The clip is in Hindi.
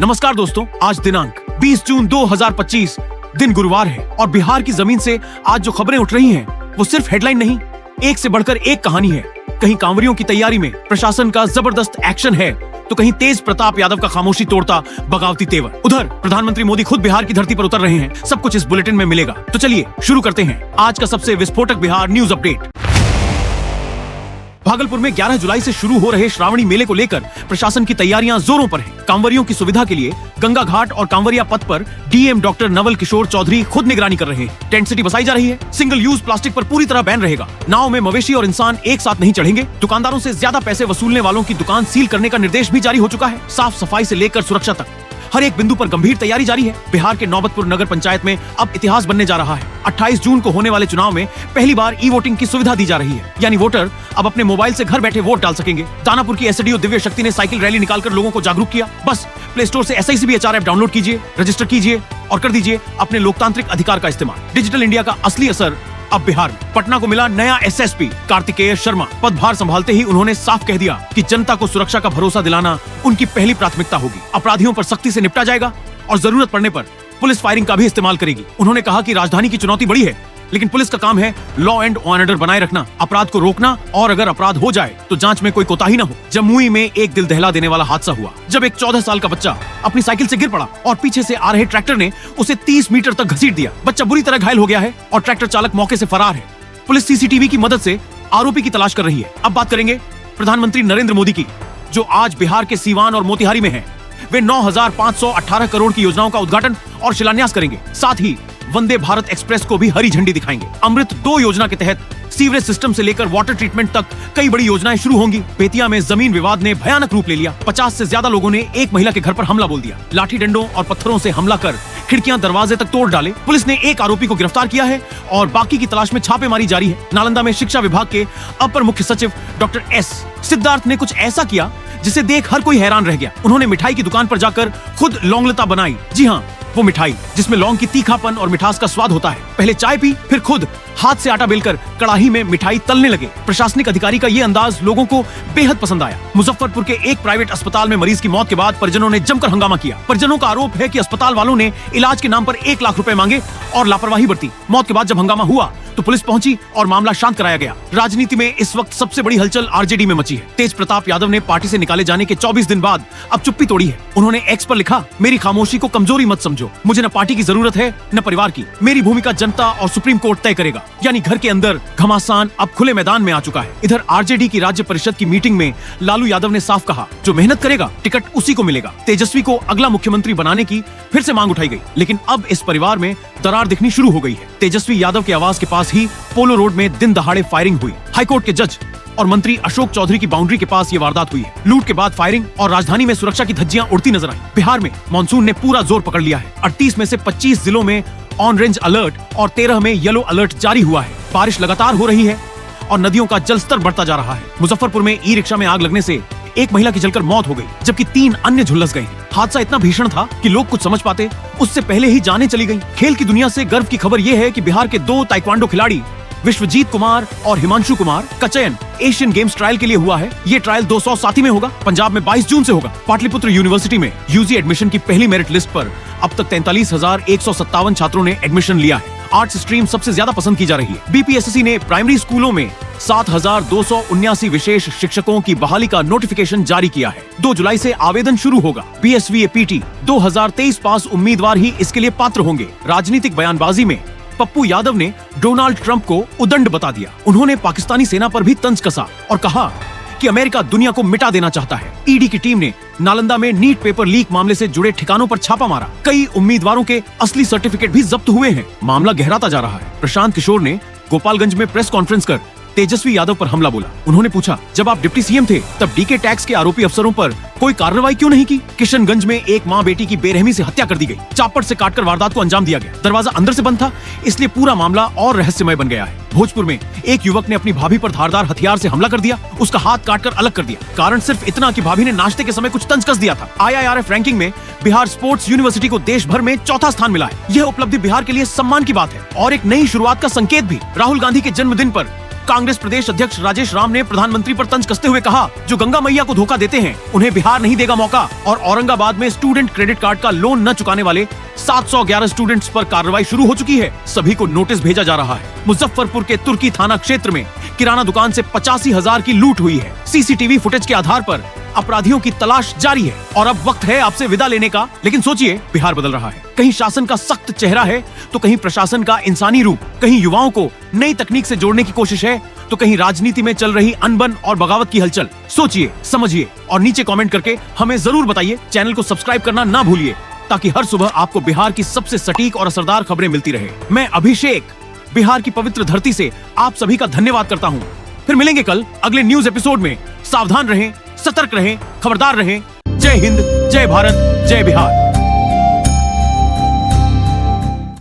नमस्कार दोस्तों, आज दिनांक 20 जून 2025 दिन गुरुवार है और बिहार की जमीन से आज जो खबरें उठ रही हैं, वो सिर्फ हेडलाइन नहीं, एक से बढ़कर एक कहानी है। कहीं कांवरियों की तैयारी में प्रशासन का जबरदस्त एक्शन है, तो कहीं तेज प्रताप यादव का खामोशी तोड़ता बगावती तेवर। उधर प्रधानमंत्री मोदी खुद बिहार की धरती पर उतर रहे हैं। सब कुछ इस बुलेटिन में मिलेगा, तो चलिए शुरू करते हैं आज का सबसे विस्फोटक बिहार न्यूज अपडेट। भागलपुर में 11 जुलाई से शुरू हो रहे श्रावणी मेले को लेकर प्रशासन की तैयारियां जोरों पर हैं। कांवरियों की सुविधा के लिए गंगा घाट और कांवरिया पथ पर डीएम डॉक्टर नवल किशोर चौधरी खुद निगरानी कर रहे हैं। टेंट सिटी बसाई जा रही है। सिंगल यूज प्लास्टिक पर पूरी तरह बैन रहेगा। नाव में मवेशी और इंसान एक साथ नहीं चढ़ेंगे। दुकानदारों से ज्यादा पैसे वसूलने वालों की दुकान सील करने का निर्देश भी जारी हो चुका है। साफ सफाई से लेकर सुरक्षा तक हर एक बिंदु पर गंभीर तैयारी जारी है। बिहार के नौबतपुर नगर पंचायत में अब इतिहास बनने जा रहा है। 28 जून को होने वाले चुनाव में पहली बार ई वोटिंग की सुविधा दी जा रही है, यानी वोटर अब अपने मोबाइल से घर बैठे वोट डाल सकेंगे। दानापुर की एसडीओ दिव्य शक्ति ने साइकिल रैली निकालकर लोगों को जागरूक किया। बस प्ले स्टोर से SICBHR ऐप डाउनलोड कीजिए, रजिस्टर कीजिए और कर दीजिए अपने लोकतांत्रिक अधिकार का इस्तेमाल। डिजिटल इंडिया का असली असर अब बिहार में। पटना को मिला नया SSP कार्तिकेय शर्मा। पदभार संभालते ही उन्होंने साफ कह दिया कि जनता को सुरक्षा का भरोसा दिलाना उनकी पहली प्राथमिकता होगी। अपराधियों पर सख्ती से निपटा जाएगा और जरूरत पड़ने पर पुलिस फायरिंग का भी इस्तेमाल करेगी। उन्होंने कहा कि राजधानी की चुनौती बड़ी है, लेकिन पुलिस का काम है लॉ एंड ऑर्डर बनाए रखना, अपराध को रोकना और अगर अपराध हो जाए तो जांच में कोई कोताही न हो। जमुई में एक दिल दहला देने वाला हादसा हुआ, जब एक 14 साल का बच्चा अपनी साइकिल से गिर पड़ा और पीछे से आ रहे ट्रैक्टर ने उसे 30 मीटर तक घसीट दिया। बच्चा बुरी तरह घायल हो गया है और ट्रैक्टर चालक मौके से फरार है। पुलिस CCTV की मदद से आरोपी की तलाश कर रही है। अब बात करेंगे प्रधानमंत्री नरेंद्र मोदी की, जो आज बिहार के सीवान और मोतिहारी में है। वे 9,518 करोड़ की योजनाओं का उद्घाटन और शिलान्यास करेंगे। साथ ही वंदे भारत एक्सप्रेस को भी हरी झंडी दिखाएंगे। अमृत 2 योजना के तहत सीवरेज सिस्टम से लेकर वाटर ट्रीटमेंट तक कई बड़ी योजनाएं शुरू होंगी। बेतिया में जमीन विवाद ने भयानक रूप ले लिया। 50 से ज्यादा लोगों ने एक महिला के घर पर हमला बोल दिया। लाठी डंडों और पत्थरों से हमला कर खिड़कियां दरवाजे तक तोड़ डाले। पुलिस ने एक आरोपी को गिरफ्तार किया है और बाकी की तलाश में छापेमारी जारी है। नालंदा में शिक्षा विभाग के अपर मुख्य सचिव डॉक्टर S सिद्धार्थ ने कुछ ऐसा किया जिसे देख हर कोई हैरान रह गया। उन्होंने मिठाई की दुकान पर जाकर खुद लौंगलता बनाई। जी हाँ, वो मिठाई जिसमें लौंग की तीखापन और मिठास का स्वाद होता है। पहले चाय पी, फिर खुद हाथ से आटा बेलकर कड़ाही में मिठाई तलने लगे। प्रशासनिक अधिकारी का ये अंदाज लोगों को बेहद पसंद आया। मुजफ्फरपुर के एक प्राइवेट अस्पताल में मरीज की मौत के बाद परिजनों ने जमकर हंगामा किया। परिजनों का आरोप है कि अस्पताल वालों ने इलाज के नाम पर 1 लाख रुपए मांगे और लापरवाही बरती। मौत के बाद जब हंगामा हुआ तो पुलिस पहुंची और मामला शांत कराया गया। राजनीति में इस वक्त सबसे बड़ी हलचल RJD में मची है। तेज प्रताप यादव ने पार्टी से निकाले जाने के 24 दिन बाद अब चुप्पी तोड़ी है। उन्होंने X पर लिखा, मेरी खामोशी को कमजोरी मत समझो, मुझे न पार्टी की जरूरत है न परिवार की। मेरी भूमिका जनता और सुप्रीम कोर्ट तय करेगा। यानी घर के अंदर घमासान अब खुले मैदान में आ चुका है। इधर RJD की राज्य परिषद की मीटिंग में लालू यादव ने साफ कहा, जो मेहनत करेगा टिकट उसी को मिलेगा। तेजस्वी को अगला मुख्यमंत्री बनाने की फिर से मांग उठाई गई, लेकिन अब इस परिवार में दरार दिखनी शुरू हो गई है। तेजस्वी यादव के आवास के पास ही पोलो रोड में दिन दहाड़े फायरिंग हुई। हाईकोर्ट के जज और मंत्री अशोक चौधरी की बाउंड्री के पास ये वारदात हुई है। लूट के बाद फायरिंग और राजधानी में सुरक्षा की धज्जियां उड़ती नजर आई। बिहार में मानसून ने पूरा जोर पकड़ लिया है। 38 में से 25 जिलों में ऑरेंज अलर्ट और 13 में येलो अलर्ट जारी हुआ है। बारिश लगातार हो रही है और नदियों का जलस्तर बढ़ता जा रहा है। मुजफ्फरपुर में ई-रिक्शा में आग लगने से एक महिला की जलकर मौत हो गई, जबकि 3 अन्य झुलस गए। हादसा इतना भीषण था कि लोग कुछ समझ पाते उससे पहले ही जाने चली गई। खेल की दुनिया से गर्व की खबर यह है कि बिहार के 2 ताइक्वांडो खिलाड़ी विश्वजीत कुमार और हिमांशु कुमार का चयन एशियन गेम्स ट्रायल के लिए हुआ है। ये ट्रायल 207 में होगा। पंजाब में 22 जून से होगा। पाटलिपुत्र यूनिवर्सिटी में UG एडमिशन की पहली मेरिट लिस्ट पर अब तक 43,157 छात्रों ने एडमिशन लिया है। आर्ट्स स्ट्रीम सबसे ज्यादा पसंद की जा रही है। BPSSC ने प्राइमरी स्कूलों में 7,279 विशेष शिक्षकों की बहाली का नोटिफिकेशन जारी किया है। 2 जुलाई से आवेदन शुरू होगा। BSVA PT 2023 पास उम्मीदवार ही इसके लिए पात्र होंगे। राजनीतिक बयानबाजी में पप्पू यादव ने डोनाल्ड ट्रंप को उदंड बता दिया। उन्होंने पाकिस्तानी सेना पर भी तंज कसा और कहा कि अमेरिका दुनिया को मिटा देना चाहता है। ED की टीम ने नालंदा में नीट पेपर लीक मामले से जुड़े ठिकानों पर छापा मारा। कई उम्मीदवारों के असली सर्टिफिकेट भी जब्त हुए हैं। मामला गहराता जा रहा है। प्रशांत किशोर ने गोपालगंज में प्रेस कॉन्फ्रेंस कर तेजस्वी यादव पर हमला बोला। उन्होंने पूछा, जब आप डिप्टी CM थे तब DK टैक्स के आरोपी अफसरों पर कोई कार्रवाई क्यों नहीं की? किशनगंज में एक माँ बेटी की बेरहमी से हत्या कर दी गई। चापड़ से काटकर वारदात को अंजाम दिया गया। दरवाजा अंदर से बंद था, इसलिए पूरा मामला और रहस्यमय बन गया है। भोजपुर में एक युवक ने अपनी भाभी पर धारदार हथियार से हमला कर दिया, उसका हाथ काटकर अलग कर दिया। कारण सिर्फ इतना कि भाभी ने नाश्ते के समय कुछ तंज कस दिया था। IIRF रैंकिंग में बिहार स्पोर्ट्स यूनिवर्सिटी को देश भर में 4था स्थान मिला है। यह उपलब्धि बिहार के लिए सम्मान की बात है और एक नई शुरुआत का संकेत भी। राहुल गांधी के जन्मदिन पर कांग्रेस प्रदेश अध्यक्ष राजेश राम ने प्रधानमंत्री पर तंज कसते हुए कहा, जो गंगा मैया को धोखा देते हैं उन्हें बिहार नहीं देगा मौका। और औरंगाबाद में स्टूडेंट क्रेडिट कार्ड का लोन न चुकाने वाले 711 स्टूडेंट्स पर कार्रवाई शुरू हो चुकी है। सभी को नोटिस भेजा जा रहा है। मुजफ्फरपुर के तुर्की थाना क्षेत्र में किराना दुकान से 85,000 की लूट हुई है। सीसीटीवी फुटेज के आधार पर अपराधियों की तलाश जारी है। और अब वक्त है आपसे विदा लेने का। लेकिन सोचिए, बिहार बदल रहा है। कहीं शासन का सख्त चेहरा है तो कहीं प्रशासन का इंसानी रूप। कहीं युवाओं को नई तकनीक से जोड़ने की कोशिश है तो कहीं राजनीति में चल रही अनबन और बगावत की हलचल। सोचिए, समझिए और नीचे कमेंट करके हमें जरूर बताइए। चैनल को सब्सक्राइब करना ना भूलिए ताकि हर सुबह आपको बिहार की सबसे सटीक और असरदार खबरें मिलती रहे। मैं अभिषेक बिहार की पवित्र धरती से आप सभी का धन्यवाद करता हूँ। फिर मिलेंगे कल अगले न्यूज एपिसोड में। सावधान रहें, सतर्क रहें, खबरदार रहें। जय हिंद, जय भारत, जय बिहार।